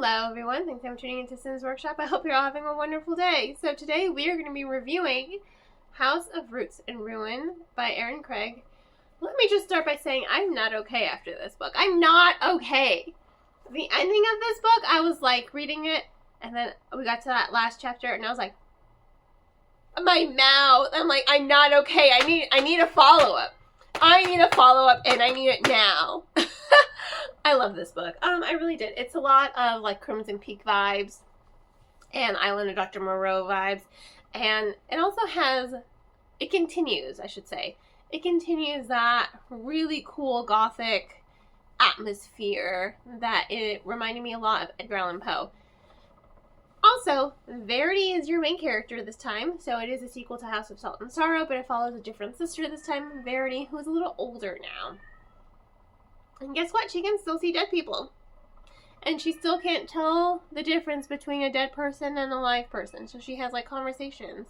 Hello everyone, thanks for tuning into Sims Workshop. I hope you're all having a wonderful day. So today we are going to be reviewing House of Roots and Ruin by Erin Craig. Let me just start by saying I'm not okay after this book. I'm not okay. The ending of this book, I was like reading it and then we got to that last chapter and I was like, my mouth. I'm like, I'm not okay. I need a follow-up. I need a follow-up and I need it now. I love this book. I really did. It's a lot of like Crimson Peak vibes and Island of Dr. Moreau vibes. And it also has, it continues that really cool gothic atmosphere that it reminded me a lot of Edgar Allan Poe. Also, Verity is your main character this time, so it is a sequel to House of Salt and Sorrow, but it follows a different sister this time, Verity, who is a little older now. And guess what? She can still see dead people. And she still can't tell the difference between a dead person and a live person, so she has like conversations.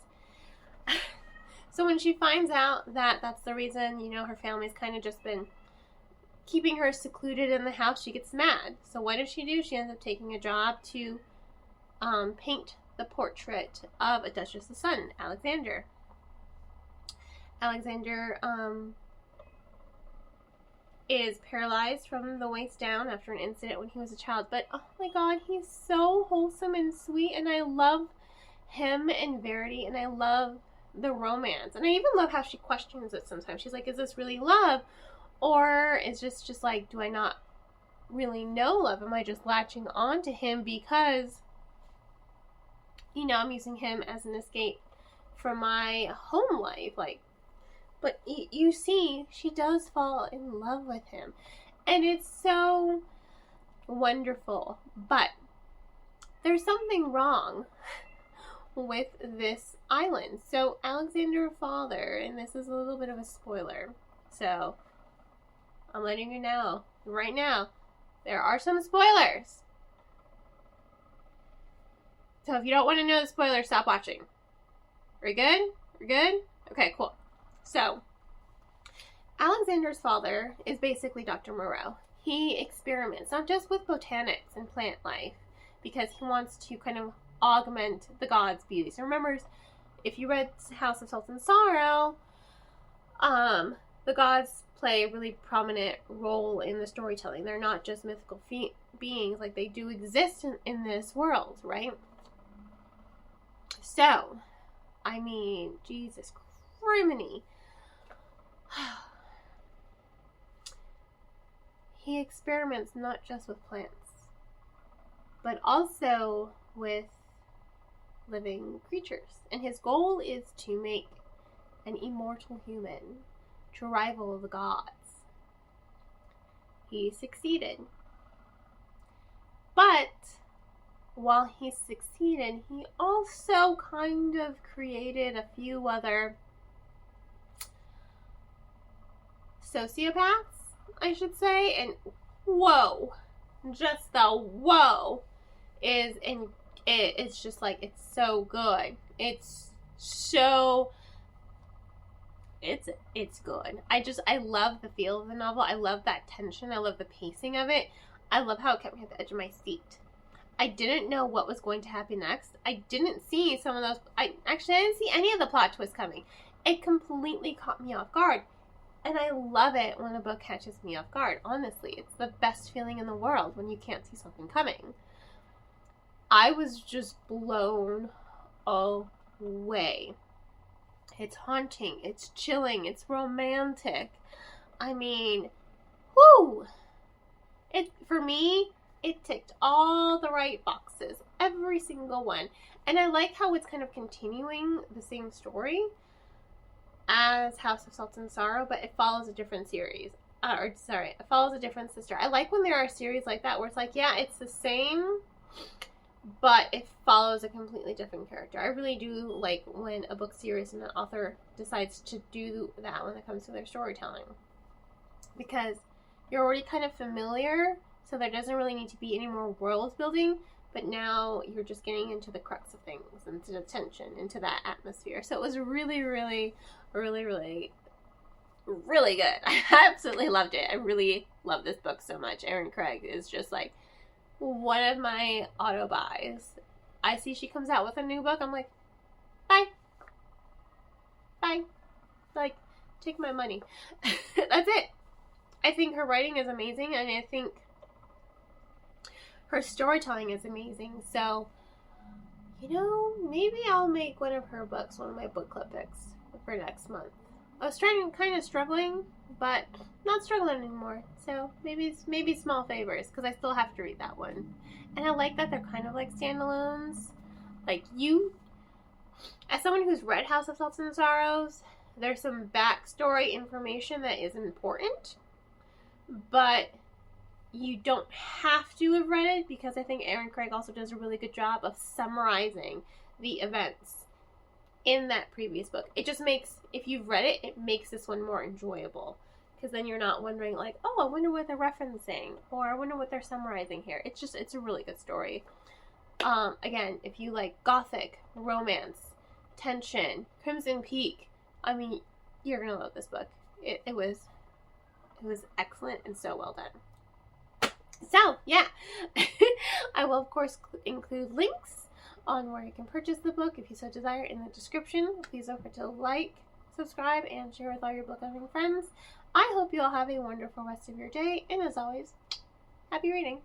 So when she finds out that that's the reason, you know, her family's kind of just been keeping her secluded in the house, she gets mad. So what does she do? She ends up taking a job to paint the portrait of a Duchess's son, Alexander. Alexander is paralyzed from the waist down after an incident when he was a child. But oh my god, he's so wholesome and sweet, and I love him and Verity, and I love the romance. And I even love how she questions it sometimes. She's like, is this really love? Or is this just like, do I not really know love? Am I just latching on to him because, you know, I'm using him as an escape from my home life? Like, but you see, she does fall in love with him. And it's so wonderful. But there's something wrong with this island. So Alexander father, and this is a little bit of a spoiler, so I'm letting you know right now, there are some spoilers. So if you don't want to know the spoilers, stop watching. Are we good? We're good? Okay, cool. So, Alexander's father is basically Dr. Moreau. He experiments not just with botanics and plant life, because he wants to kind of augment the gods' beauty. So remember, if you read House of Salt and Sorrow, the gods play a really prominent role in the storytelling. They're not just mythical beings, like they do exist in this world, right? So, I mean, Jesus criminy. He experiments not just with plants, but also with living creatures. And his goal is to make an immortal human to rival the gods. He succeeded. But while he succeeded, he also kind of created a few other sociopaths, I should say. And whoa, just the whoa is, and it's just like, it's so good. It's so, it's good. I love the feel of the novel. I love that tension. I love the pacing of it. I love how it kept me at the edge of my seat. I didn't know what was going to happen next. I didn't see some of those. I didn't see any of the plot twists coming. It completely caught me off guard. And I love it when a book catches me off guard. Honestly, it's the best feeling in the world when you can't see something coming. I was just blown away. It's haunting. It's chilling. It's romantic. I mean, whoo! For me, it ticked all the right boxes, every single one. And I like how it's kind of continuing the same story as House of Salt and Sorrow, but it follows a different series. It follows a different sister. I like when there are series like that where it's like, yeah, it's the same, but it follows a completely different character. I really do like when a book series and an author decides to do that when it comes to their storytelling. Because you're already kind of familiar, so there doesn't really need to be any more world building, but now you're just getting into the crux of things, into the tension, into that atmosphere. So it was really, really, really, really, really good. I absolutely loved it. I really love this book so much. Erin Craig is just like one of my auto buys. I see she comes out with a new book, I'm like, bye. Bye. Like, take my money. That's it. I think her writing is amazing, and I think her storytelling is amazing. So, you know, maybe I'll make one of her books one of my book club picks for next month. I was kind of struggling, but not struggling anymore. So maybe small favors, because I still have to read that one. And I like that they're kind of like standalones. Like, you, as someone who's read House of Salt and Sorrows, there's some backstory information that is important, but you don't have to have read it, because I think Erin Craig also does a really good job of summarizing the events in that previous book. It just makes, if you've read it, it makes this one more enjoyable, because then you're not wondering like, oh, I wonder what they're referencing, or I wonder what they're summarizing here. It's a really good story. Again, if you like gothic, romance, tension, Crimson Peak, I mean, you're gonna love this book. It was excellent and so well done. So, yeah. I will, of course, include links on where you can purchase the book if you so desire in the description. Please don't forget to like, subscribe, and share with all your book-loving friends. I hope you all have a wonderful rest of your day, and as always, happy reading.